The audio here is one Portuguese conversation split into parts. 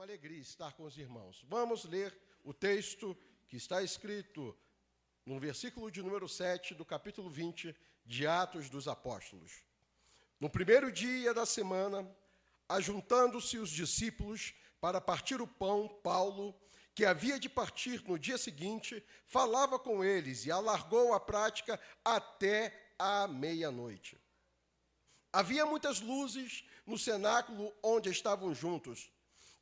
alegria estar com os irmãos. Vamos ler o texto que está escrito no versículo de número 7 do capítulo 20 de Atos dos Apóstolos. No primeiro dia da semana, ajuntando-se os discípulos para partir o pão, Paulo, que havia de partir no dia seguinte, falava com eles e alargou a prática até a meia-noite. Havia muitas luzes no cenáculo onde estavam juntos,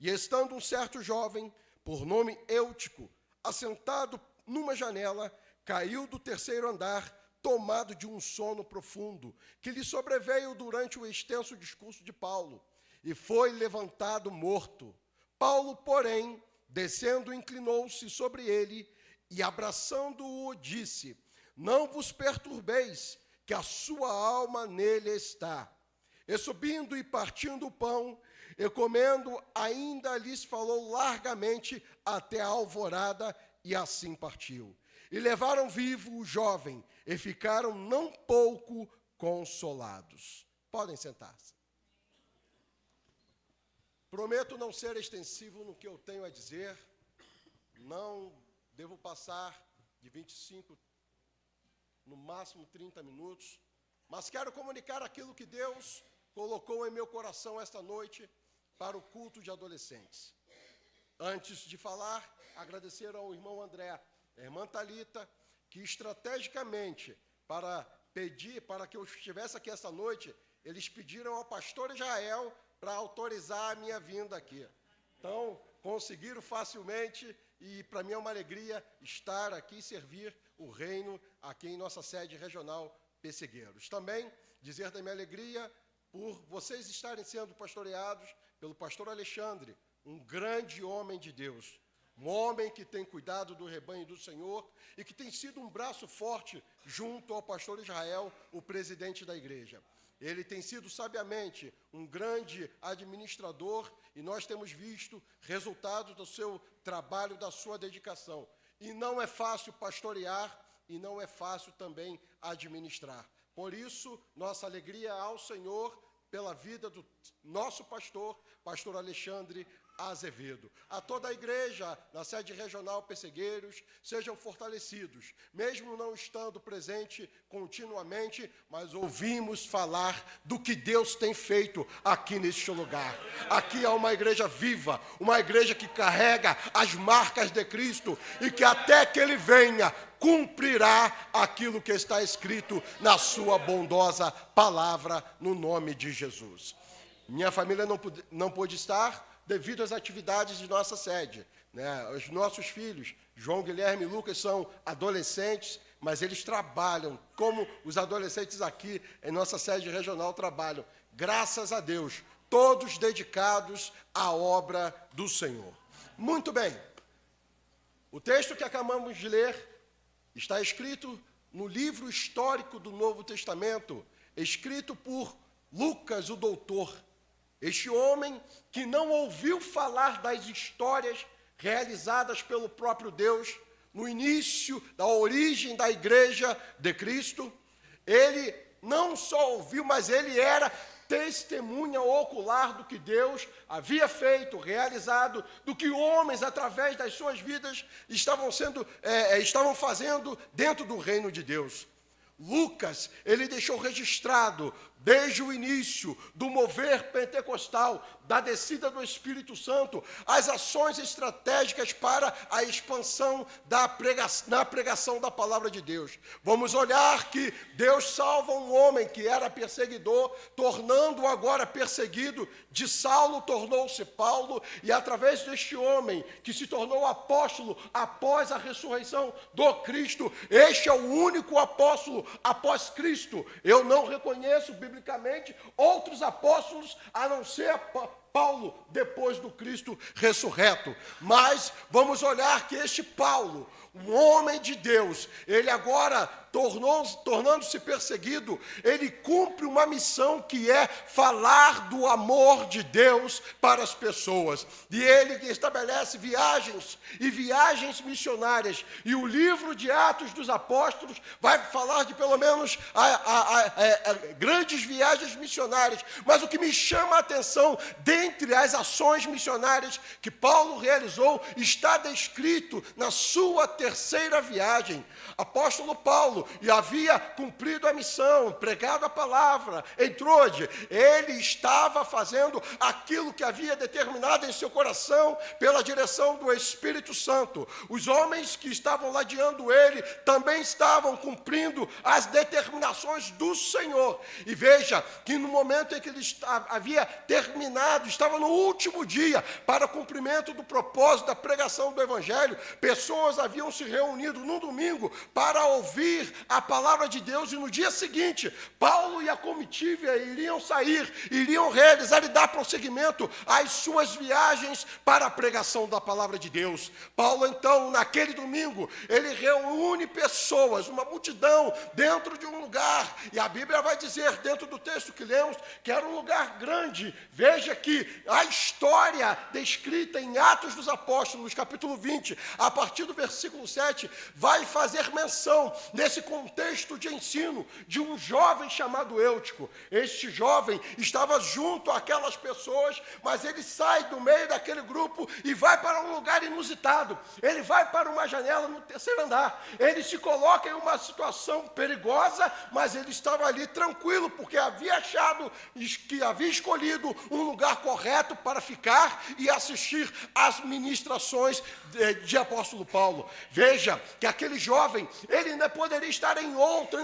e estando um certo jovem, por nome Eutico, assentado numa janela, caiu do terceiro andar, tomado de um sono profundo, que lhe sobreveio durante o extenso discurso de Paulo, e foi levantado morto. Paulo, porém, descendo, inclinou-se sobre ele, e abraçando-o, disse: não vos perturbeis, que a sua alma nele está. E subindo e partindo o pão, e comendo, ainda lhes falou largamente até a alvorada, e assim partiu. E levaram vivo o jovem, e ficaram não pouco consolados. Podem sentar-se. Prometo não ser extensivo no que eu tenho a dizer, não devo passar de 25, no máximo 30 minutos, mas quero comunicar aquilo que Deus colocou em meu coração esta noite para o culto de adolescentes. Antes de falar, agradecer ao irmão André, à irmã Thalita, que estrategicamente, para que eu estivesse aqui esta noite, eles pediram ao pastor Israel para autorizar a minha vinda aqui. Então, conseguiram facilmente, e para mim é uma alegria estar aqui e servir o reino aqui em nossa sede regional Pessegueiros. Também dizer da minha alegria por vocês estarem sendo pastoreados pelo pastor Alexandre, um grande homem de Deus, um homem que tem cuidado do rebanho do Senhor e que tem sido um braço forte junto ao pastor Israel, o presidente da igreja. Ele tem sido, sabiamente, um grande administrador e nós temos visto resultados do seu trabalho, da sua dedicação. E não é fácil pastorear e não é fácil também administrar. Por isso, nossa alegria ao Senhor pela vida do nosso pastor Alexandre Azevedo. A toda a igreja na sede regional Pessegueiros, sejam fortalecidos, mesmo não estando presente continuamente, mas ouvimos falar do que Deus tem feito aqui neste lugar. Aqui é uma igreja viva, uma igreja que carrega as marcas de Cristo e que até que Ele venha, cumprirá aquilo que está escrito na sua bondosa palavra, no nome de Jesus. Minha família não pôde estar devido às atividades de nossa sede, né? Os nossos filhos, João, Guilherme e Lucas, são adolescentes, mas eles trabalham, como os adolescentes aqui em nossa sede regional trabalham. Graças a Deus, todos dedicados à obra do Senhor. Muito bem, o texto que acabamos de ler está escrito no livro histórico do Novo Testamento, escrito por Lucas, o doutor. Este homem que não ouviu falar das histórias realizadas pelo próprio Deus no início da origem da igreja de Cristo, ele não só ouviu, mas ele era testemunha ocular do que Deus havia feito, realizado, do que homens, através das suas vidas, estavam fazendo dentro do reino de Deus. Lucas, ele deixou registrado, desde o início do mover pentecostal, da descida do Espírito Santo, as ações estratégicas para a expansão na pregação da palavra de Deus. Vamos olhar que Deus salva um homem que era perseguidor, tornando-o agora perseguido. De Saulo tornou-se Paulo, e através deste homem que se tornou apóstolo após a ressurreição do Cristo, este é o único apóstolo após Cristo. Eu não reconheço biblicamente outros apóstolos a não ser Paulo, depois do Cristo ressurreto. Mas vamos olhar que este Paulo, um homem de Deus, ele agora, tornando-se perseguido, ele cumpre uma missão que é falar do amor de Deus para as pessoas. E ele estabelece viagens e viagens missionárias. E o livro de Atos dos Apóstolos vai falar de pelo menos grandes viagens missionárias. Mas o que me chama a atenção, dentro dentre as ações missionárias que Paulo realizou, está descrito na sua terceira viagem. Apóstolo Paulo havia cumprido a missão, pregado a palavra em Troade. Ele estava fazendo aquilo que havia determinado em seu coração pela direção do Espírito Santo. Os homens que estavam ladeando ele também estavam cumprindo as determinações do Senhor. E veja que no momento em que ele havia terminado, estava no último dia para o cumprimento do propósito da pregação do Evangelho, pessoas haviam se reunido no domingo para ouvir a palavra de Deus, e no dia seguinte, Paulo e a comitiva iriam sair, iriam realizar e dar prosseguimento às suas viagens para a pregação da palavra de Deus. Paulo, então, naquele domingo, ele reúne pessoas, uma multidão, dentro de um lugar, e a Bíblia vai dizer, dentro do texto que lemos, que era um lugar grande. Veja que a história descrita em Atos dos Apóstolos, capítulo 20, a partir do versículo 7, vai fazer menção, nesse contexto de ensino, de um jovem chamado Eutico. Este jovem estava junto àquelas pessoas, mas ele sai do meio daquele grupo e vai para um lugar inusitado. Ele vai para uma janela no terceiro andar. Ele se coloca em uma situação perigosa, mas ele estava ali tranquilo, porque havia achado que havia escolhido um lugar correto para ficar e assistir às ministrações de apóstolo Paulo. Veja que aquele jovem, ele ainda poderia estar em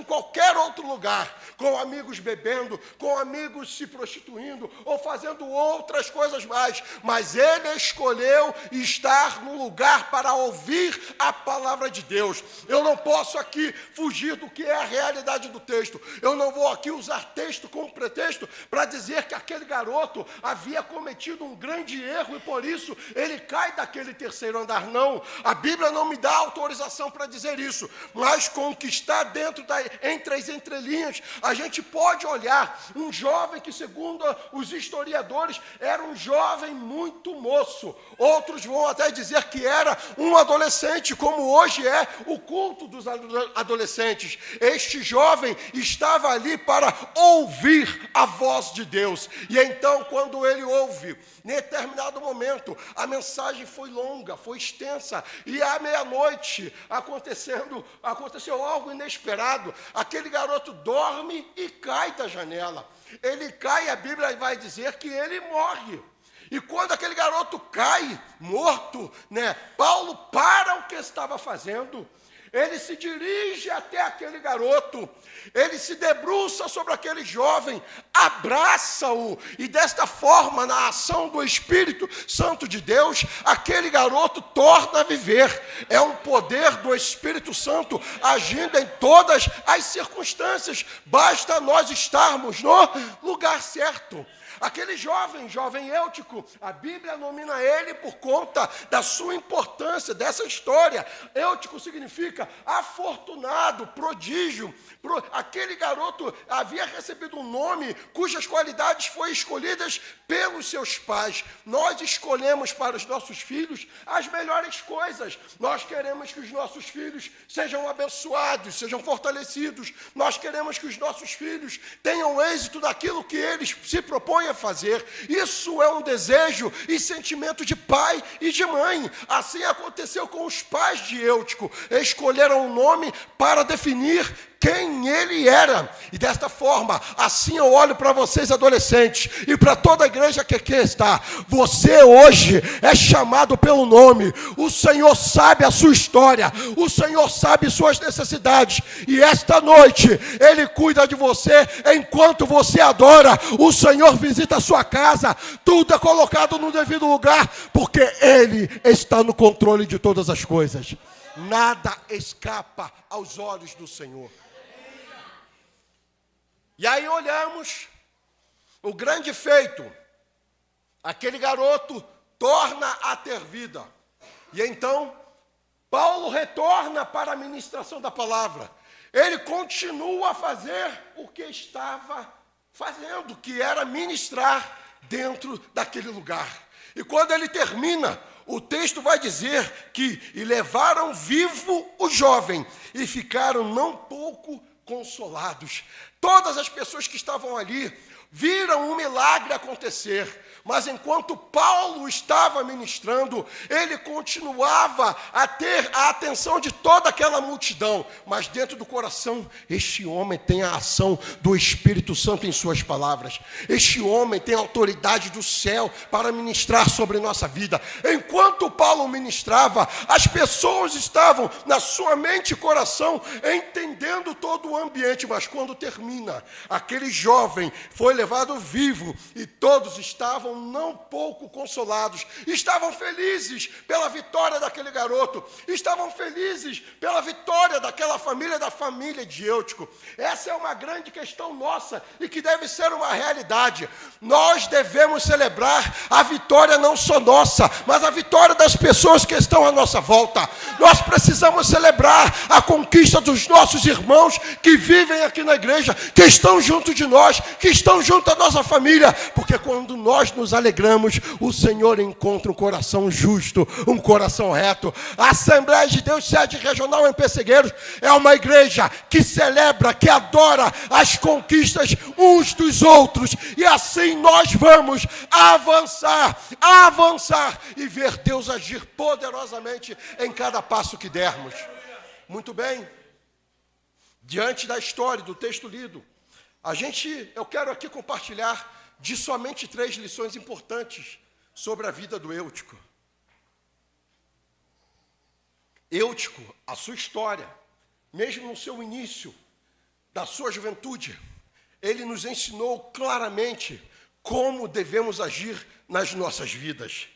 qualquer outro lugar, com amigos bebendo, com amigos se prostituindo, ou fazendo outras coisas mais, mas ele escolheu estar num lugar para ouvir a palavra de Deus. Eu não posso aqui fugir do que é a realidade do texto. Eu não vou aqui usar texto como pretexto para dizer que aquele garoto havia cometido um grande erro e por isso ele cai daquele terceiro andar. Não, a Bíblia não me dá autorização para dizer isso, mas com o que está dentro entre as entrelinhas, a gente pode olhar um jovem que, segundo os historiadores, era um jovem muito moço. Outros vão até dizer que era um adolescente, como hoje é o culto dos adolescentes. Este jovem estava ali para ouvir a voz de Deus. E então, quando ele ouve, em determinado momento, a mensagem foi longa, foi extensa, e à meia-noite aconteceu algo inesperado. Aquele garoto dorme e cai da janela. Ele cai, a Bíblia vai dizer que ele morre. E quando aquele garoto cai, morto, Paulo para o que estava fazendo. Ele se dirige até aquele garoto, ele se debruça sobre aquele jovem, abraça-o, e desta forma, na ação do Espírito Santo de Deus, aquele garoto torna a viver. É um poder do Espírito Santo agindo em todas as circunstâncias, basta nós estarmos no lugar certo. Aquele jovem Eutico, a Bíblia nomina ele por conta da sua importância, dessa história. Eutico significa afortunado, prodígio. Aquele garoto havia recebido um nome cujas qualidades foram escolhidas pelos seus pais. Nós escolhemos para os nossos filhos as melhores coisas. Nós queremos que os nossos filhos sejam abençoados, sejam fortalecidos. Nós queremos que os nossos filhos tenham êxito naquilo que eles se propõem a fazer. Isso é um desejo e sentimento de pai e de mãe. Assim aconteceu com os pais de Eutico. Escolheram um nome para definir quem ele era. E desta forma, assim eu olho para vocês adolescentes e para toda a igreja que aqui está. Você hoje é chamado pelo nome. O Senhor sabe a sua história, o Senhor sabe suas necessidades, e esta noite Ele cuida de você enquanto você adora. O Senhor visita a sua casa, tudo é colocado no devido lugar, porque Ele está no controle de todas as coisas. Nada escapa aos olhos do Senhor. E aí olhamos o grande feito. Aquele garoto torna a ter vida. E então, Paulo retorna para a ministração da palavra. Ele continua a fazer o que estava fazendo, que era ministrar dentro daquele lugar. E quando ele termina, o texto vai dizer que e levaram vivo o jovem e ficaram não pouco consolados. Todas as pessoas que estavam ali viram um milagre acontecer. Mas enquanto Paulo estava ministrando, ele continuava a ter a atenção de toda aquela multidão. Mas dentro do coração, este homem tem a ação do Espírito Santo em suas palavras. Este homem tem a autoridade do céu para ministrar sobre nossa vida. Enquanto Paulo ministrava, as pessoas estavam na sua mente e coração entendendo todo o ambiente. Mas quando termina, aquele jovem foi levado vivo e todos estavam não pouco consolados, estavam felizes pela vitória daquele garoto, estavam felizes pela vitória daquela família, da família de Eutico. Essa é uma grande questão nossa e que deve ser uma realidade. Nós devemos celebrar a vitória não só nossa, mas a vitória das pessoas que estão à nossa volta. Nós precisamos celebrar a conquista dos nossos irmãos que vivem aqui na igreja, que estão junto de nós, que estão junto à nossa família, porque quando nós nos alegramos, o Senhor encontra um coração justo, um coração reto. A Assembleia de Deus Sede Regional em Pessegueiros é uma igreja que celebra, que adora as conquistas uns dos outros, e assim nós vamos avançar e ver Deus agir poderosamente em cada passo que dermos. Muito bem, diante da história, do texto lido, eu quero aqui compartilhar de somente 3 lições importantes sobre a vida do Eutico. Eutico, a sua história, mesmo no seu início da sua juventude, ele nos ensinou claramente como devemos agir nas nossas vidas.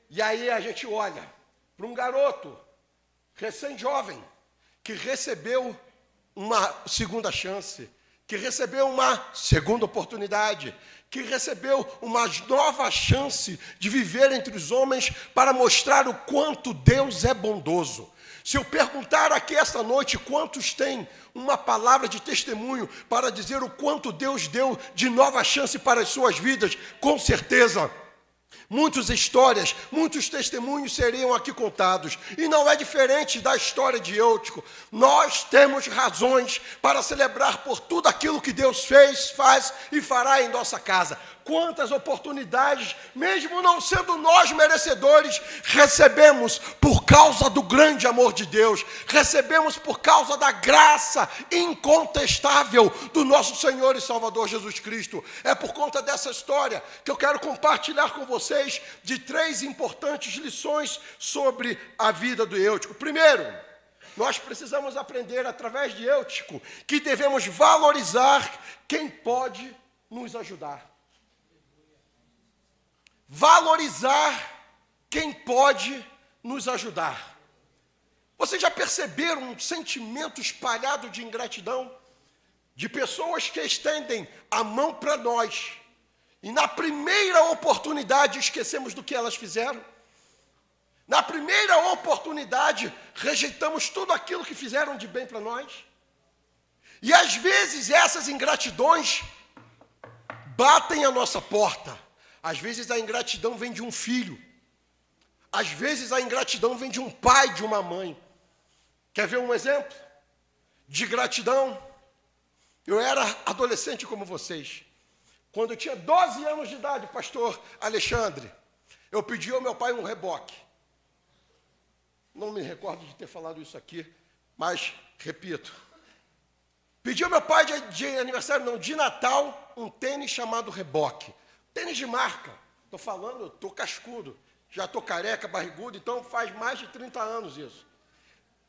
E aí a gente olha para um garoto recém-jovem que recebeu uma segunda chance, que recebeu uma segunda oportunidade, que recebeu uma nova chance de viver entre os homens para mostrar o quanto Deus é bondoso. Se eu perguntar aqui esta noite quantos têm uma palavra de testemunho para dizer o quanto Deus deu de nova chance para as suas vidas, com certeza muitas histórias, muitos testemunhos seriam aqui contados. E não é diferente da história de Eutico. Nós temos razões para celebrar por tudo aquilo que Deus fez, faz e fará em nossa casa. Quantas oportunidades, mesmo não sendo nós merecedores, recebemos por causa do grande amor de Deus, recebemos por causa da graça incontestável do nosso Senhor e Salvador Jesus Cristo. É por conta dessa história que eu quero compartilhar com vocês de 3 importantes lições sobre a vida do Eutico. Primeiro, nós precisamos aprender através de Eutico que devemos valorizar quem pode nos ajudar. Valorizar quem pode nos ajudar. Vocês já perceberam um sentimento espalhado de ingratidão? De pessoas que estendem a mão para nós e na primeira oportunidade esquecemos do que elas fizeram? Na primeira oportunidade rejeitamos tudo aquilo que fizeram de bem para nós? E às vezes essas ingratidões batem a nossa porta. Às vezes a ingratidão vem de um filho. Às vezes a ingratidão vem de um pai, de uma mãe. Quer ver um exemplo de gratidão? Eu era adolescente como vocês. Quando eu tinha 12 anos de idade, pastor Alexandre, eu pedi ao meu pai um reboque. Não me recordo de ter falado isso aqui, mas repito. Pedi ao meu pai de aniversário, não, de Natal, um tênis chamado reboque. Tênis de marca, estou falando, estou cascudo, já estou careca, barrigudo, então faz mais de 30 anos isso.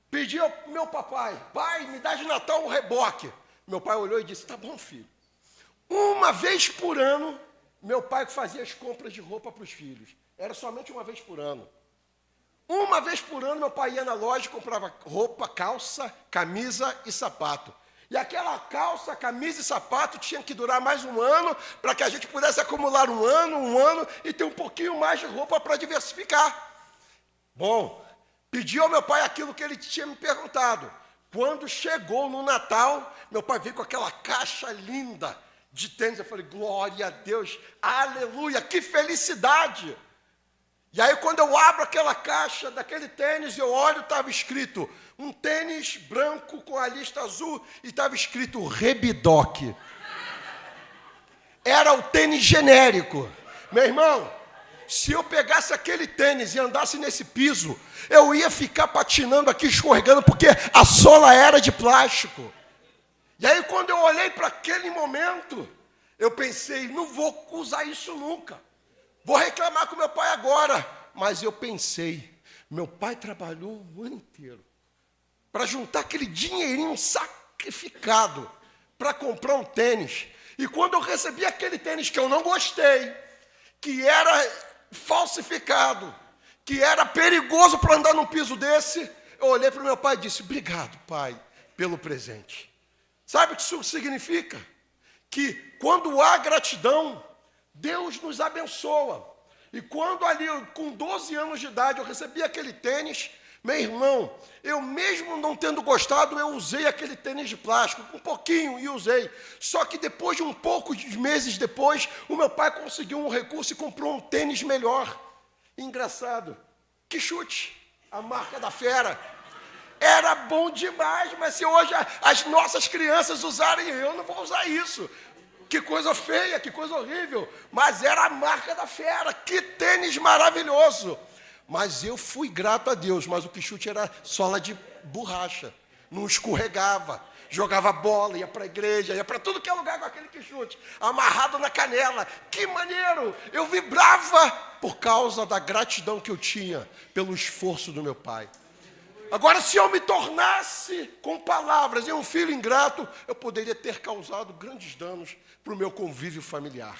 Pedi ao meu papai, pai, me dá de Natal um reboque. Meu pai olhou e disse, tá bom, filho. Uma vez por ano, meu pai fazia as compras de roupa para os filhos. Era somente uma vez por ano. Uma vez por ano, meu pai ia na loja e comprava roupa, calça, camisa e sapato. E aquela calça, camisa e sapato tinha que durar mais um ano para que a gente pudesse acumular um ano e ter um pouquinho mais de roupa para diversificar. Bom, pedi ao meu pai aquilo que ele tinha me perguntado. Quando chegou no Natal, meu pai veio com aquela caixa linda de tênis. Eu falei, glória a Deus, aleluia, que felicidade! E aí, quando eu abro aquela caixa daquele tênis, eu olho, estava escrito um tênis branco com a lista azul e estava escrito Reebok. Era o tênis genérico. Meu irmão, se eu pegasse aquele tênis e andasse nesse piso, eu ia ficar patinando aqui, escorregando, porque a sola era de plástico. E aí, quando eu olhei para aquele momento, eu pensei, não vou usar isso nunca. Vou reclamar com meu pai agora. Mas eu pensei, meu pai trabalhou o ano inteiro para juntar aquele dinheirinho sacrificado para comprar um tênis. E quando eu recebi aquele tênis que eu não gostei, que era falsificado, que era perigoso para andar num piso desse, eu olhei para o meu pai e disse, obrigado, pai, pelo presente. Sabe o que isso significa? Que quando há gratidão, Deus nos abençoa. E quando ali, com 12 anos de idade, eu recebi aquele tênis, meu irmão, eu mesmo não tendo gostado, eu usei aquele tênis de plástico, um pouquinho, e usei. Só que depois de um pouco de meses depois, o meu pai conseguiu um recurso e comprou um tênis melhor. Engraçado, que chute, a marca da fera. Era bom demais, mas se hoje as nossas crianças usarem, eu não vou usar isso. Que coisa feia, que coisa horrível. Mas era a marca da fera. Que tênis maravilhoso. Mas eu fui grato a Deus. Mas o que chute era sola de borracha. Não escorregava. Jogava bola, ia para a igreja, ia para tudo que é lugar com aquele que chute. Amarrado na canela. Que maneiro. Eu vibrava por causa da gratidão que eu tinha pelo esforço do meu pai. Agora, se eu me tornasse com palavras um filho ingrato, eu poderia ter causado grandes danos para o meu convívio familiar.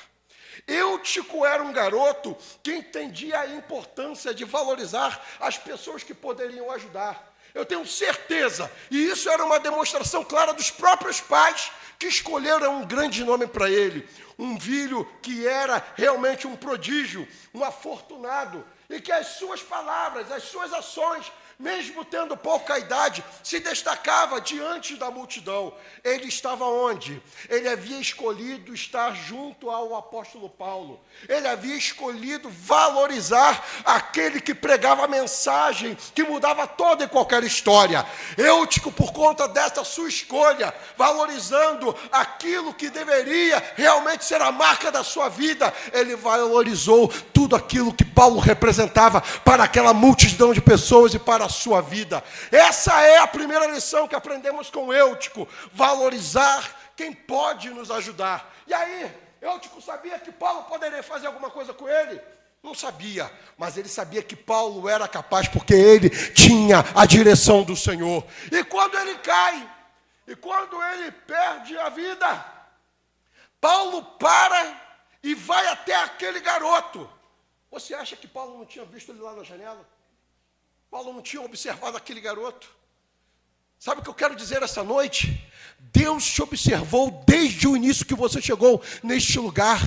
Eutico era um garoto que entendia a importância de valorizar as pessoas que poderiam ajudar. Eu tenho certeza, e isso era uma demonstração clara dos próprios pais que escolheram um grande nome para ele. Um filho que era realmente um prodígio, um afortunado, e que as suas palavras, as suas ações, mesmo tendo pouca idade, se destacava diante da multidão. Ele estava onde? Ele havia escolhido estar junto ao apóstolo Paulo. Ele havia escolhido valorizar aquele que pregava a mensagem que mudava toda e qualquer história. Eutico, por conta dessa sua escolha, valorizando aquilo que deveria realmente ser a marca da sua vida, ele valorizou tudo aquilo que Paulo representava para aquela multidão de pessoas e para a sua vida. Essa é a primeira lição que aprendemos com Eutico: valorizar quem pode nos ajudar. E aí, Eutico sabia que Paulo poderia fazer alguma coisa com ele? Não sabia, mas ele sabia que Paulo era capaz, porque ele tinha a direção do Senhor. E quando ele cai, e quando ele perde a vida, Paulo para e vai até aquele garoto. Você acha que Paulo não tinha visto ele lá na janela? Paulo não tinha observado aquele garoto? Sabe o que eu quero dizer essa noite? Deus te observou desde o início que você chegou neste lugar.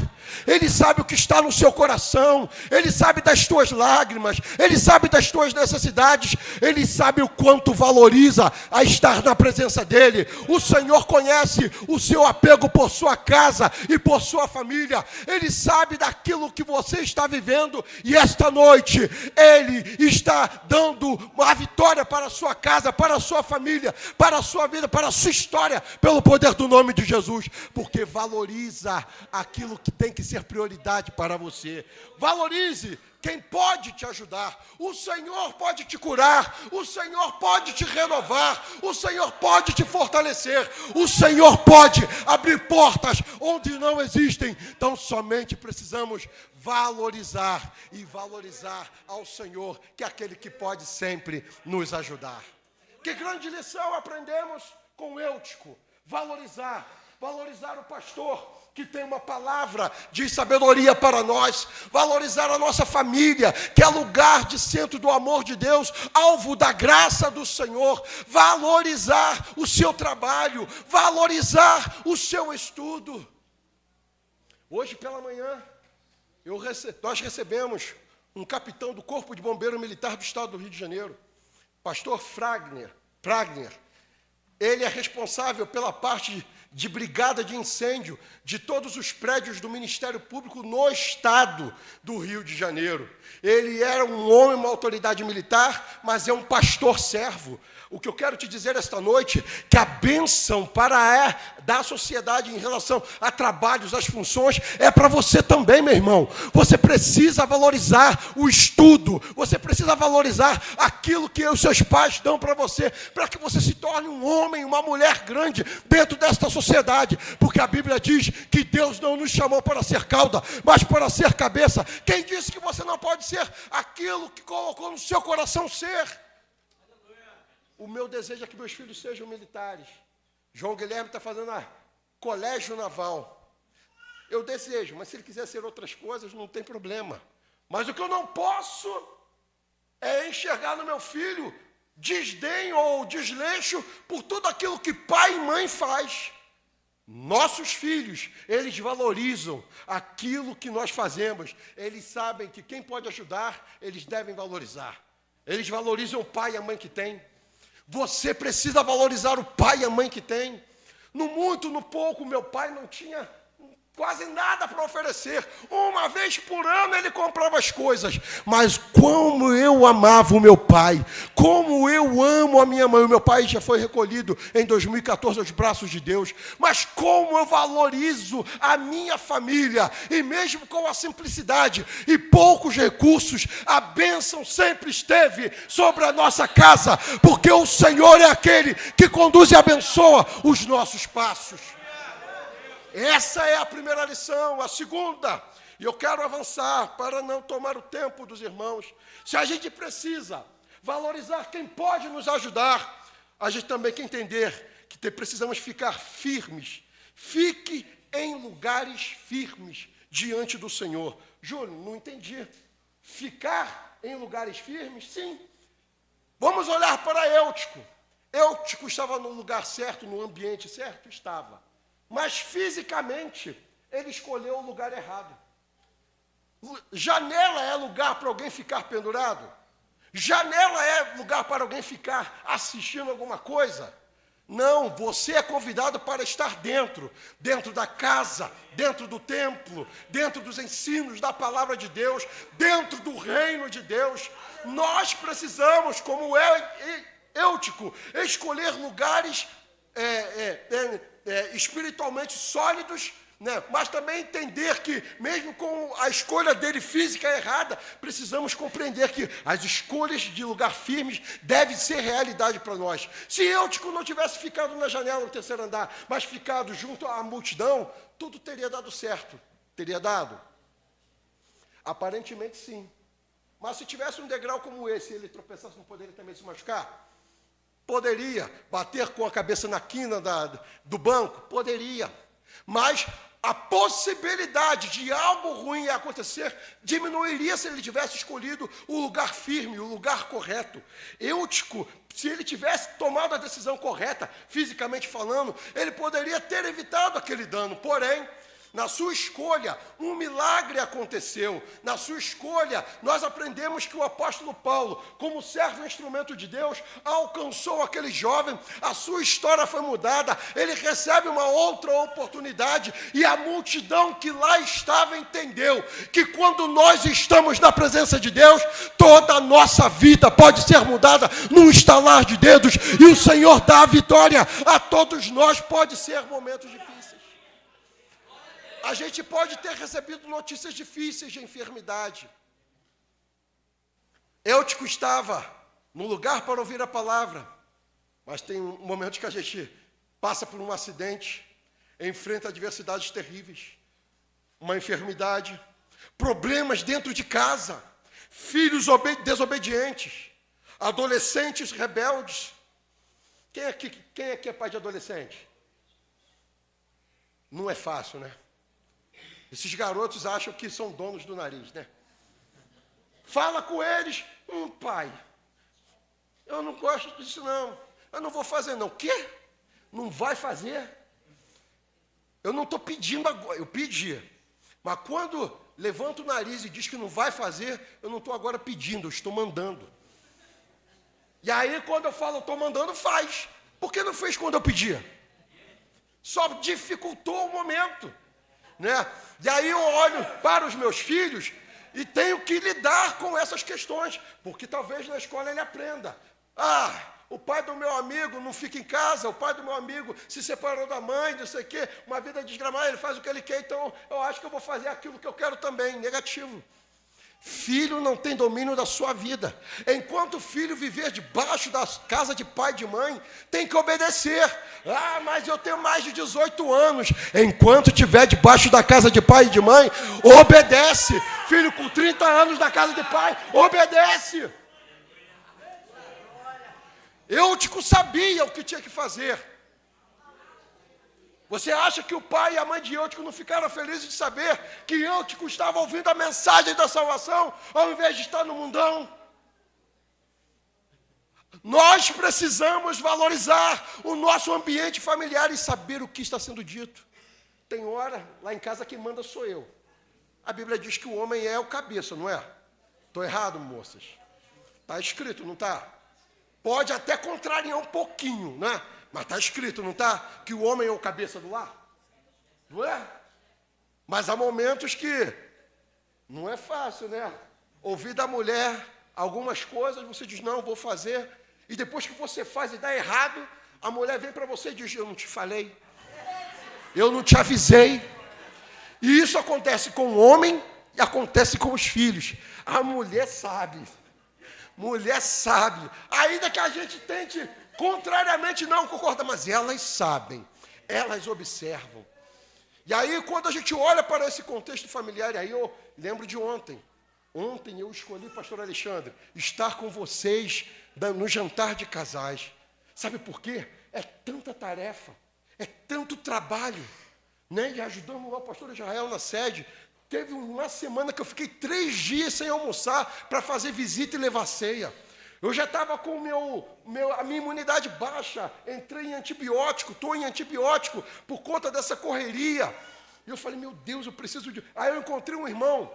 Ele sabe o que está no seu coração. Ele sabe das tuas lágrimas. Ele sabe das tuas necessidades. Ele sabe o quanto valoriza a estar na presença dEle. O Senhor conhece o seu apego por sua casa e por sua família. Ele sabe daquilo que você está vivendo. E esta noite, Ele está dando uma vitória para a sua casa, para a sua família, para a sua vida, para a sua história, pelo poder do nome de Jesus, porque valoriza aquilo que tem que ser prioridade para você. Valorize quem pode te ajudar. O Senhor pode te curar, o Senhor pode te renovar, o Senhor pode te fortalecer, o Senhor pode abrir portas onde não existem. Então somente precisamos valorizar e valorizar ao Senhor, que é aquele que pode sempre nos ajudar. Que grande lição aprendemos com Eutico: valorizar o pastor que tem uma palavra de sabedoria para nós, valorizar a nossa família, que é lugar de centro do amor de Deus, alvo da graça do Senhor, valorizar o seu trabalho, valorizar o seu estudo. Hoje pela manhã, nós recebemos um capitão do Corpo de Bombeiro Militar do Estado do Rio de Janeiro, pastor Pragner. Ele é responsável pela parte de brigada de incêndio de todos os prédios do Ministério Público no estado do Rio de Janeiro. Ele era um homem, uma autoridade militar, mas é um pastor servo. O que eu quero te dizer esta noite, que a bênção da sociedade em relação a trabalhos, às funções, é para você também, meu irmão. Você precisa valorizar o estudo, você precisa valorizar aquilo que os seus pais dão para que você se torne um homem, uma mulher grande dentro desta sociedade, porque a Bíblia diz que Deus não nos chamou para ser cauda, mas para ser cabeça. Quem disse que você não pode ser aquilo que colocou no seu coração ser? O meu desejo é que meus filhos sejam militares. João Guilherme está fazendo colégio naval. Eu desejo, mas se ele quiser ser outras coisas, não tem problema. Mas o que eu não posso é enxergar no meu filho desdém ou desleixo por tudo aquilo que pai e mãe faz. Nossos filhos, eles valorizam aquilo que nós fazemos. Eles sabem que quem pode ajudar, eles devem valorizar. Eles valorizam o pai e a mãe que têm. Você precisa valorizar o pai e a mãe que tem. No muito, no pouco, meu pai não tinha quase nada para oferecer. Uma vez por ano ele comprava as coisas. Mas como eu amava o meu pai, como eu amo a minha mãe. O meu pai já foi recolhido em 2014 aos braços de Deus. Mas como eu valorizo a minha família. E mesmo com a simplicidade e poucos recursos, a bênção sempre esteve sobre a nossa casa. Porque o Senhor é aquele que conduz e abençoa os nossos passos. Essa é a primeira lição. A segunda, e eu quero avançar para não tomar o tempo dos irmãos. Se a gente precisa valorizar quem pode nos ajudar, a gente também quer entender que precisamos ficar firmes. Fique em lugares firmes diante do Senhor. Júlio, não entendi. Ficar em lugares firmes? Sim. Vamos olhar para Eutico. Eutico estava no lugar certo, no ambiente certo? Estava. Mas fisicamente, ele escolheu o lugar errado. Janela é lugar para alguém ficar pendurado? Janela é lugar para alguém ficar assistindo alguma coisa? Não, você é convidado para estar dentro da casa, dentro do templo, dentro dos ensinos da palavra de Deus, dentro do reino de Deus. Nós precisamos, como Eutico, escolher lugares espiritualmente sólidos, né? Mas também entender que, mesmo com a escolha dele física errada, precisamos compreender que as escolhas de lugar firmes devem ser realidade para nós. Se Eutico não tivesse ficado na janela no terceiro andar, mas ficado junto à multidão, tudo teria dado certo. Teria dado? Aparentemente sim. Mas se tivesse um degrau como esse, ele tropeçasse, não poderia também se machucar? Poderia. Bater com a cabeça na quina do banco? Poderia. Mas a possibilidade de algo ruim acontecer diminuiria se ele tivesse escolhido o lugar firme, o lugar correto. Eutico, se ele tivesse tomado a decisão correta, fisicamente falando, ele poderia ter evitado aquele dano. Porém, na sua escolha, um milagre aconteceu. Na sua escolha, nós aprendemos que o apóstolo Paulo, como servo e instrumento de Deus, alcançou aquele jovem, a sua história foi mudada, ele recebe uma outra oportunidade, e a multidão que lá estava entendeu que quando nós estamos na presença de Deus, toda a nossa vida pode ser mudada num estalar de dedos, e o Senhor dá a vitória a todos nós. Pode ser momentos difíceis. A gente pode ter recebido notícias difíceis de enfermidade. Eutico estava no lugar para ouvir a palavra, mas tem momentos que a gente passa por um acidente, enfrenta adversidades terríveis, uma enfermidade, problemas dentro de casa, filhos desobedientes, adolescentes rebeldes. Quem aqui é pai de adolescente? Não é fácil, né? Esses garotos acham que são donos do nariz, né? Fala com eles, pai, eu não gosto disso não, eu não vou fazer não. O quê? Não vai fazer? Eu não estou pedindo agora, eu pedi. Mas quando levanta o nariz e diz que não vai fazer, eu não estou agora pedindo, eu estou mandando. E aí quando eu falo, eu estou mandando, faz. Por que não fez quando eu pedia? só dificultou o momento, né? E aí eu olho para os meus filhos e tenho que lidar com essas questões, porque talvez na escola ele aprenda. O pai do meu amigo não fica em casa, o pai do meu amigo se separou da mãe, não sei o quê, uma vida desgramada, ele faz o que ele quer, então eu acho que eu vou fazer aquilo que eu quero também, negativo. Filho não tem domínio da sua vida. Enquanto o filho viver debaixo da casa de pai e de mãe, tem que obedecer. Mas eu tenho mais de 18 anos. Enquanto estiver debaixo da casa de pai e de mãe, obedece. Filho com 30 anos da casa de pai, obedece. Eutico sabia o que tinha que fazer. Você acha que o pai e a mãe de Eutico não ficaram felizes de saber que Eutico estava ouvindo a mensagem da salvação, ao invés de estar no mundão? Nós precisamos valorizar o nosso ambiente familiar e saber o que está sendo dito. Tem hora, lá em casa, quem manda sou eu. A Bíblia diz que o homem é o cabeça, não é? Estou errado, moças? Está escrito, não está? Pode até contrariar um pouquinho, né? Mas está escrito, não está? Que o homem é o cabeça do lar. Não é? Mas há momentos que não é fácil, né? Ouvir da mulher algumas coisas, você diz, não, vou fazer. E depois que você faz e dá errado, a mulher vem para você e diz, eu não te falei. Eu não te avisei. E isso acontece com o homem e acontece com os filhos. A mulher sabe. Mulher sabe. Ainda que a gente tente... contrariamente não concorda, mas elas sabem, elas observam. E aí, quando a gente olha para esse contexto familiar, aí eu lembro de ontem. Ontem eu escolhi, pastor Alexandre, estar com vocês no jantar de casais. Sabe por quê? É tanta tarefa, é tanto trabalho, né? E ajudamos lá o pastor Israel na sede. Teve uma semana que eu fiquei 3 dias sem almoçar para fazer visita e levar ceia. Eu já estava com a minha imunidade baixa, entrei em antibiótico, estou em antibiótico por conta dessa correria. E eu falei, meu Deus, eu preciso de... Aí eu encontrei um irmão,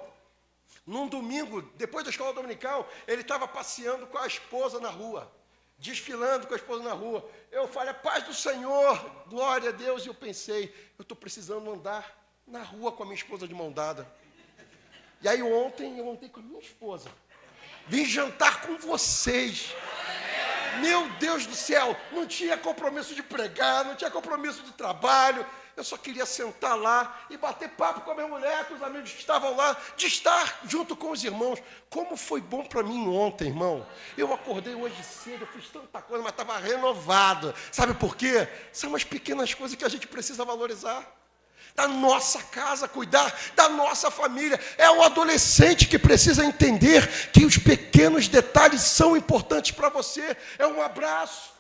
num domingo, depois da escola dominical, ele estava passeando com a esposa na rua, desfilando com a esposa na rua. Eu falei, paz do Senhor, glória a Deus. E eu pensei, eu estou precisando andar na rua com a minha esposa de mão dada. E aí ontem eu andei com a minha esposa. Vim jantar com vocês. Meu Deus do céu, não tinha compromisso de pregar, não tinha compromisso de trabalho. Eu só queria sentar lá e bater papo com a minha mulher, com os amigos que estavam lá, de estar junto com os irmãos. Como foi bom para mim ontem, irmão. Eu acordei hoje cedo, eu fiz tanta coisa, mas estava renovado. Sabe por quê? São as pequenas coisas que a gente precisa valorizar. Da nossa casa, cuidar da nossa família. É o adolescente que precisa entender que os pequenos detalhes são importantes para você. É um abraço,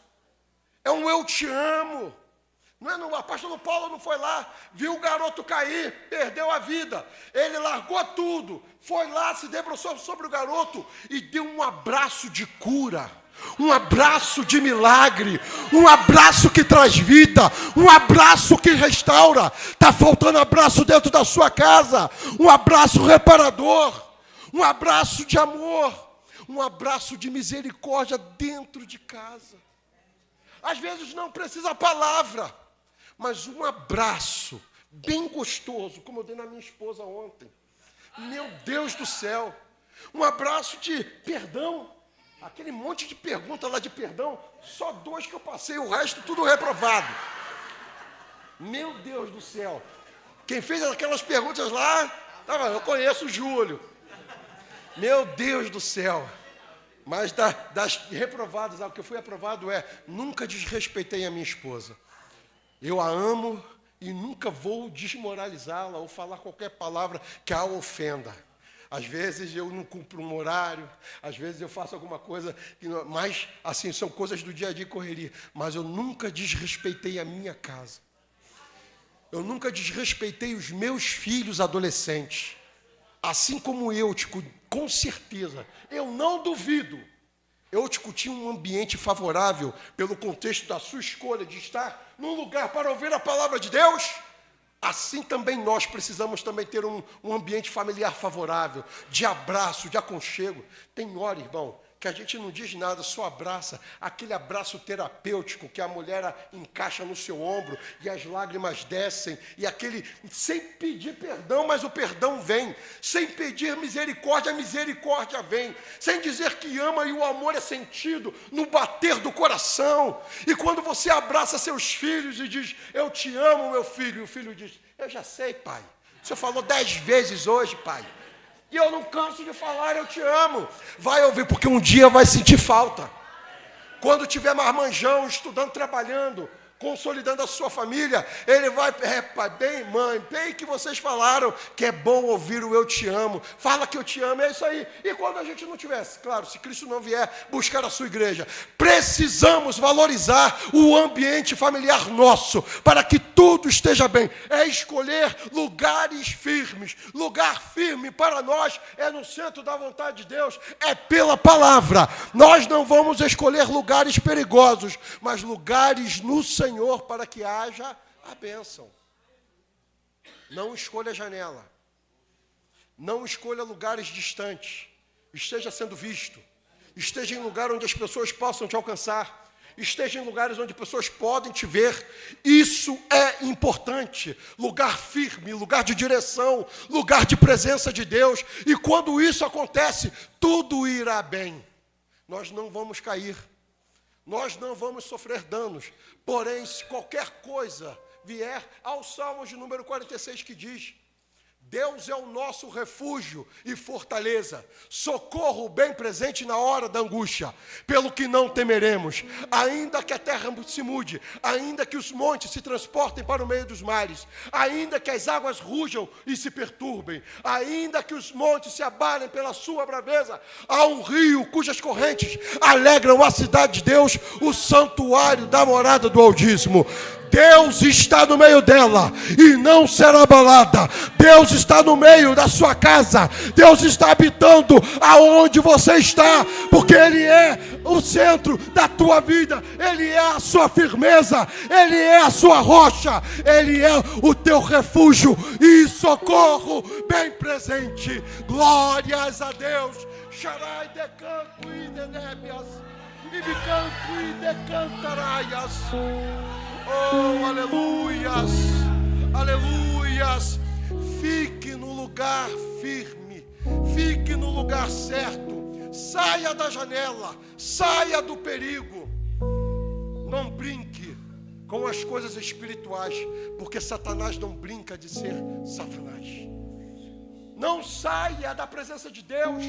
é um eu te amo. Não é, o apóstolo Paulo não foi lá, viu o garoto cair, perdeu a vida. Ele largou tudo, foi lá, se debruçou sobre o garoto e deu um abraço de cura. Um abraço de milagre, um abraço que traz vida, um abraço que restaura. Está faltando abraço dentro da sua casa, um abraço reparador, um abraço de amor, um abraço de misericórdia dentro de casa. Às vezes não precisa palavra, mas um abraço bem gostoso, como eu dei na minha esposa ontem. Meu Deus do céu, um abraço de perdão. Aquele monte de pergunta lá de perdão, só 2 que eu passei, o resto tudo reprovado. Meu Deus do céu. Quem fez aquelas perguntas lá, eu conheço o Júlio. Meu Deus do céu. Mas das reprovadas, o que eu fui aprovado nunca desrespeitei a minha esposa. Eu a amo e nunca vou desmoralizá-la ou falar qualquer palavra que a ofenda. Às vezes eu não cumpro um horário, às vezes eu faço alguma coisa, mas assim, são coisas do dia a dia, correria. Mas eu nunca desrespeitei a minha casa. Eu nunca desrespeitei os meus filhos adolescentes. Assim como Eutico, com certeza, eu não duvido. Eutico tinha um ambiente favorável pelo contexto da sua escolha de estar num lugar para ouvir a palavra de Deus. Assim também nós precisamos também ter um ambiente familiar favorável, de abraço, de aconchego. Tem hora, irmão, que a gente não diz nada, só abraça, aquele abraço terapêutico que a mulher encaixa no seu ombro e as lágrimas descem, e aquele, sem pedir perdão, mas o perdão vem, sem pedir misericórdia, a misericórdia vem, sem dizer que ama e o amor é sentido no bater do coração. E quando você abraça seus filhos e diz, eu te amo, meu filho, e o filho diz, eu já sei, pai, você falou 10 vezes hoje, pai. E eu não canso de falar, eu te amo. Vai ouvir, porque um dia vai sentir falta. Quando tiver marmanjão, estudando, trabalhando, consolidando a sua família, ele vai, pai, bem, mãe, bem que vocês falaram, que é bom ouvir o eu te amo. Fala que eu te amo, é isso aí. E quando a gente não tivesse, claro, se Cristo não vier buscar a sua igreja, precisamos valorizar o ambiente familiar nosso, para que tudo esteja bem. É escolher lugares firmes. Lugar firme para nós é no centro da vontade de Deus, é pela palavra. Nós não vamos escolher lugares perigosos, mas lugares no Senhor, para que haja a bênção. Não escolha janela. Não escolha lugares distantes. Esteja sendo visto. Esteja em lugar onde as pessoas possam te alcançar. Esteja em lugares onde pessoas podem te ver. Isso é importante. Lugar firme, lugar de direção, lugar de presença de Deus. E quando isso acontece, tudo irá bem. Nós não vamos cair. Nós não vamos sofrer danos. Porém, se qualquer coisa vier, ao Salmos de número 46 que diz, Deus é o nosso refúgio e fortaleza, socorro bem presente na hora da angústia, pelo que não temeremos, ainda que a terra se mude, ainda que os montes se transportem para o meio dos mares, ainda que as águas rujam e se perturbem, ainda que os montes se abalem pela sua braveza, há um rio cujas correntes alegram a cidade de Deus, o santuário da morada do Altíssimo. Deus está no meio dela e não será abalada. Deus está no meio da sua casa. Deus está habitando aonde você está, porque Ele é o centro da tua vida. Ele é a sua firmeza. Ele é a sua rocha. Ele é o teu refúgio e socorro bem presente. Glórias a Deus. Sharai de canto e de nébias, e de canto e de cantaraias. Oh, aleluias, aleluias. Fique no lugar firme, fique no lugar certo. Saia da janela, saia do perigo. Não brinque com as coisas espirituais, porque Satanás não brinca de ser Satanás. Não saia da presença de Deus,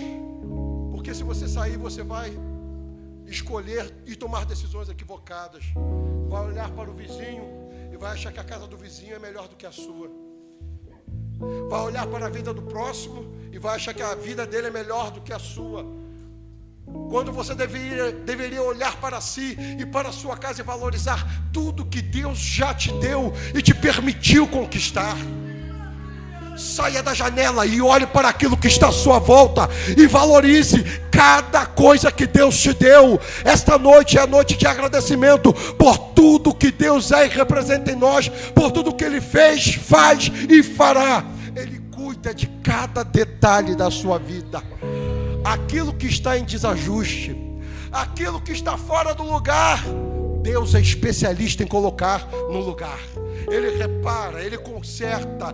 porque se você sair, você vai escolher e tomar decisões equivocadas. Vai olhar para o vizinho e vai achar que a casa do vizinho é melhor do que a sua. Vai olhar para a vida do próximo e vai achar que a vida dele é melhor do que a sua. Quando você deveria olhar para si e para a sua casa e valorizar tudo que Deus já te deu e te permitiu conquistar. Saia da janela e olhe para aquilo que está à sua volta e valorize cada coisa que Deus te deu. Esta noite é a noite de agradecimento por tudo que Deus é e representa em nós, por tudo que Ele fez, faz e fará. Ele cuida de cada detalhe da sua vida. Aquilo que está em desajuste, aquilo que está fora do lugar, Deus é especialista em colocar no lugar. Ele repara, Ele conserta,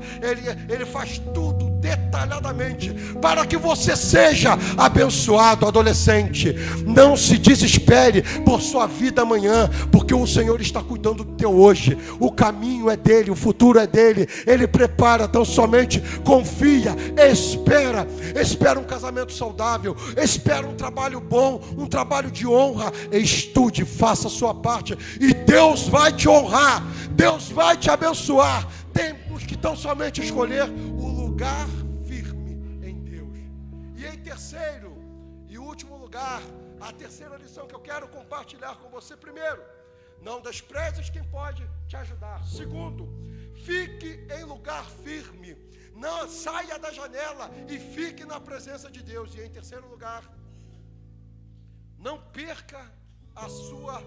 Ele faz tudo detalhadamente para que você seja abençoado, adolescente. Não se desespere por sua vida amanhã, porque o Senhor está cuidando do teu hoje. O caminho é dele, o futuro é dele. Ele prepara, tão somente confia, espera um casamento saudável, espera um trabalho bom, um trabalho de honra. Estude, faça a sua parte e Deus vai te honrar, Deus vai te abençoar. Temos que tão somente escolher o lugar firme em Deus. E em terceiro e último lugar, a terceira lição que eu quero compartilhar com você: primeiro, não desprezes quem pode te ajudar. Segundo, fique em lugar firme, não saia da janela e fique na presença de Deus. E em terceiro lugar, não perca a sua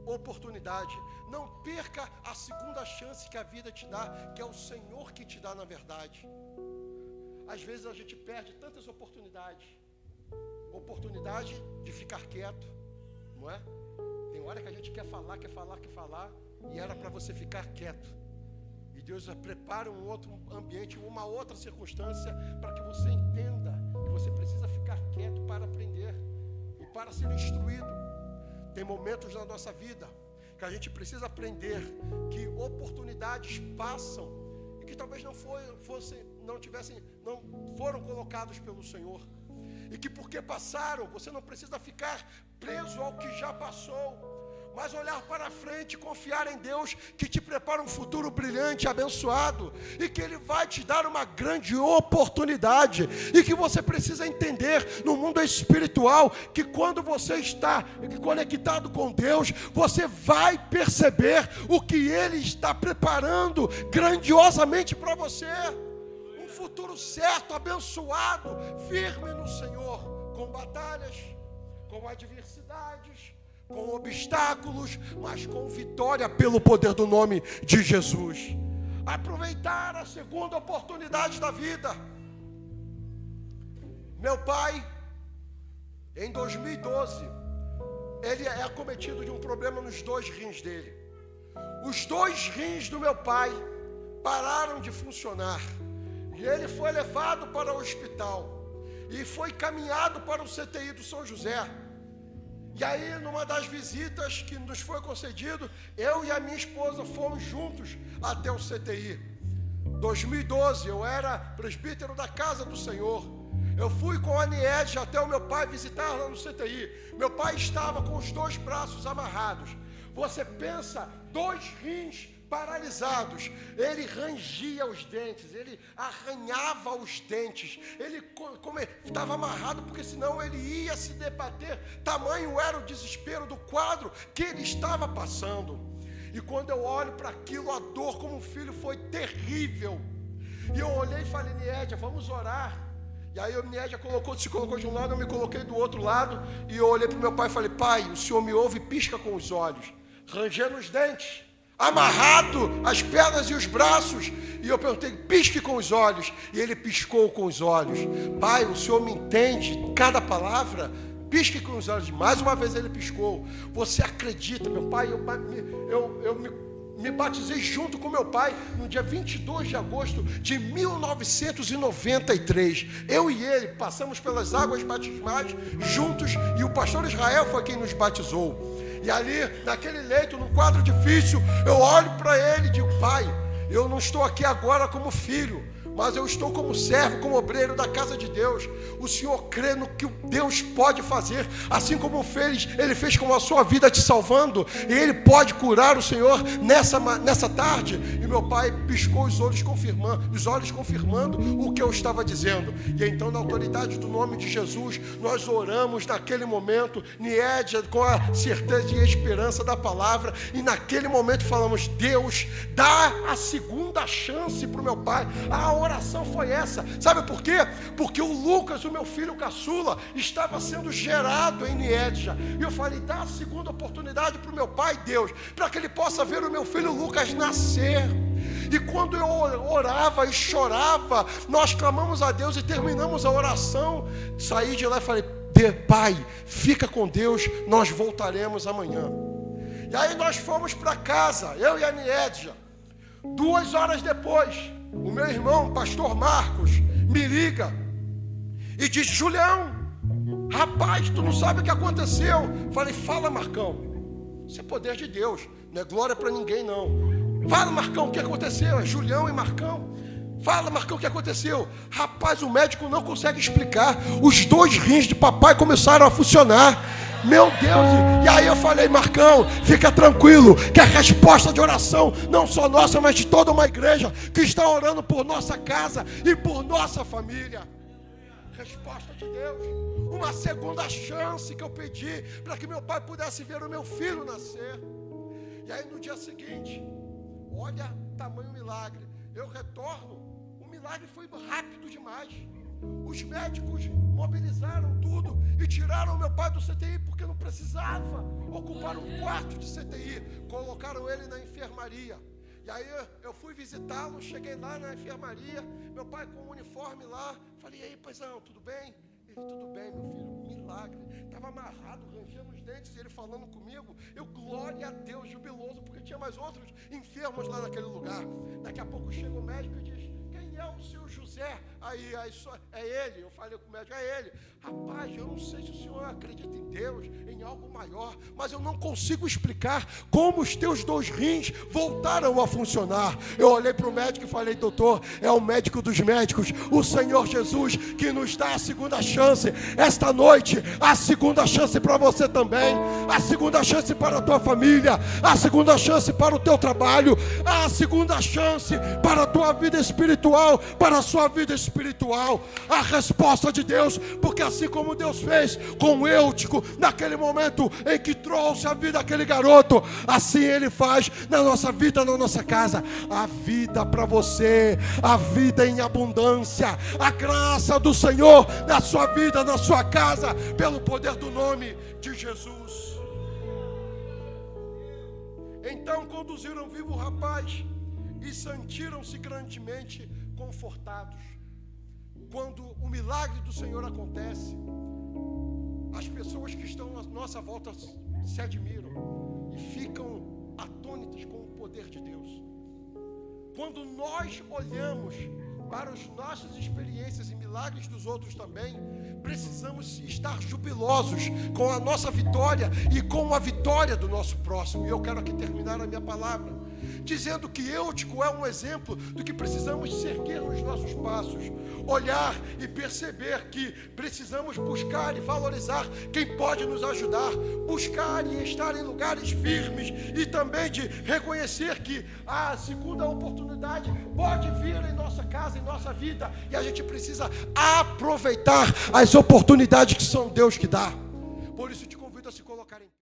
oportunidade, não perca a segunda chance que a vida te dá, que é o Senhor que te dá na verdade. Às vezes a gente perde tantas oportunidades, oportunidade de ficar quieto, não é? Tem hora que a gente quer falar, e era para você ficar quieto. E Deus prepara um outro ambiente, uma outra circunstância, para que você entenda que você precisa ficar quieto para aprender e para ser instruído. Tem momentos na nossa vida que a gente precisa aprender que oportunidades passam e que talvez não foram colocados pelo Senhor. E que porque passaram, você não precisa ficar preso ao que já passou, mas olhar para frente, confiar em Deus, que te prepara um futuro brilhante, abençoado, e que Ele vai te dar uma grande oportunidade, e que você precisa entender no mundo espiritual, que quando você está conectado com Deus, você vai perceber o que Ele está preparando grandiosamente para você, um futuro certo, abençoado, firme no Senhor, com batalhas, com adversidades, com obstáculos, mas com vitória pelo poder do nome de Jesus. Aproveitar a segunda oportunidade da vida. Meu pai, em 2012, ele é acometido de um problema nos 2 rins dele. Os 2 rins do meu pai pararam de funcionar. E ele foi levado para o hospital. E foi caminhado para o CTI do São José. E aí, numa das visitas que nos foi concedido, eu e a minha esposa fomos juntos até o CTI. 2012, eu era presbítero da Casa do Senhor. Eu fui com a Niedja até o meu pai visitar lá no CTI. Meu pai estava com os 2 braços amarrados. Você pensa, 2 rins paralisados, ele rangia os dentes, ele arranhava os dentes, ele estava amarrado porque senão ele ia se debater, tamanho era o desespero do quadro que ele estava passando. E quando eu olho para aquilo, a dor como um filho foi terrível, e eu olhei e falei, Niedja, vamos orar. E aí a Niedja se colocou de um lado, eu me coloquei do outro lado, e eu olhei para o meu pai e falei, pai, o senhor me ouve e pisca com os olhos, rangendo os dentes, amarrado as pernas e os braços, e eu perguntei, pisque com os olhos, e ele piscou com os olhos. Pai, o senhor me entende cada palavra? Pisque com os olhos. Mais uma vez ele piscou. Você acredita, meu pai? Eu me batizei junto com meu pai no dia 22 de agosto de 1993. Eu e ele passamos pelas águas batismais juntos, e o pastor Israel foi quem nos batizou. E ali, naquele leito, num quadro difícil, eu olho para ele e digo, pai, eu não estou aqui agora como filho, mas eu estou como servo, como obreiro da casa de Deus. O Senhor crê no que Deus pode fazer, assim como Ele fez com a sua vida te salvando, e Ele pode curar o Senhor nessa tarde. E meu pai piscou os olhos confirmando o que eu estava dizendo. E então, na autoridade do nome de Jesus, nós oramos naquele momento, Niedja, com a certeza e a esperança da palavra, e naquele momento falamos, Deus, dá a segunda chance para o meu pai. A oração foi essa, sabe por quê? Porque o Lucas, o meu filho caçula, estava sendo gerado em Niedja, e eu falei, dá a segunda oportunidade para o meu pai, Deus, para que ele possa ver o meu filho Lucas nascer. E quando eu orava e chorava, nós clamamos a Deus e terminamos a oração, saí de lá e falei, pai, fica com Deus, nós voltaremos amanhã. E aí nós fomos para casa, eu e a Niedja. 2 horas depois, o meu irmão, pastor Marcos, me liga e diz, Julião, rapaz, tu não sabe o que aconteceu. Falei, fala, Marcão, isso é poder de Deus, não é glória para ninguém não. Fala, Marcão, o que aconteceu? É Julião e Marcão. Fala, Marcão, o que aconteceu? Rapaz, o médico não consegue explicar, os 2 rins de papai começaram a funcionar. Meu Deus, e aí eu falei, Marcão, fica tranquilo, que a resposta de oração, não só nossa, mas de toda uma igreja, que está orando por nossa casa e por nossa família. Resposta de Deus, uma segunda chance que eu pedi, para que meu pai pudesse ver o meu filho nascer. E aí no dia seguinte, olha tamanho milagre, eu retorno, o milagre foi rápido demais. Os médicos mobilizaram tudo e tiraram meu pai do CTI, porque não precisava ocupar um quarto de CTI. Colocaram ele na enfermaria. E aí eu fui visitá-lo, cheguei lá na enfermaria, meu pai com o uniforme lá. Falei, e aí, paizão, tudo bem? Ele, tudo bem, meu filho, milagre. Estava amarrado, rangendo os dentes, ele falando comigo. Eu, glória a Deus, jubiloso, porque tinha mais outros enfermos lá naquele lugar. Daqui a pouco chega o médico e diz: quem é o seu José? Aí só, é ele. Eu falei com o médico: é ele. Rapaz, eu não sei se o senhor acredita em Deus, em algo maior, mas eu não consigo explicar como os teus 2 rins voltaram a funcionar. Eu olhei para o médico e falei: doutor, é o médico dos médicos, o Senhor Jesus, que nos dá a segunda chance. Esta noite, a segunda chance para você também, a segunda chance para a tua família, a segunda chance para o teu trabalho, a segunda chance para a tua vida espiritual, para a sua vida espiritual. A resposta de Deus, porque assim como Deus fez com Eutico, naquele momento em que trouxe a vida daquele garoto, assim Ele faz na nossa vida, na nossa casa. A vida para você, a vida em abundância, a graça do Senhor na sua vida, na sua casa, pelo poder do nome de Jesus. Então conduziram vivo o rapaz e sentiram-se grandemente confortados. Quando o milagre do Senhor acontece, as pessoas que estão à nossa volta se admiram e ficam atônitas com o poder de Deus. Quando nós olhamos para as nossas experiências e milagres dos outros também, precisamos estar jubilosos com a nossa vitória e com a vitória do nosso próximo. E eu quero aqui terminar a minha palavra dizendo que Eutico é um exemplo do que precisamos seguir nos nossos passos, olhar e perceber que precisamos buscar e valorizar quem pode nos ajudar, buscar e estar em lugares firmes, e também de reconhecer que a segunda oportunidade pode vir em nossa casa, em nossa vida, e a gente precisa aproveitar as oportunidades que são Deus que dá. Por isso te convido a se colocar em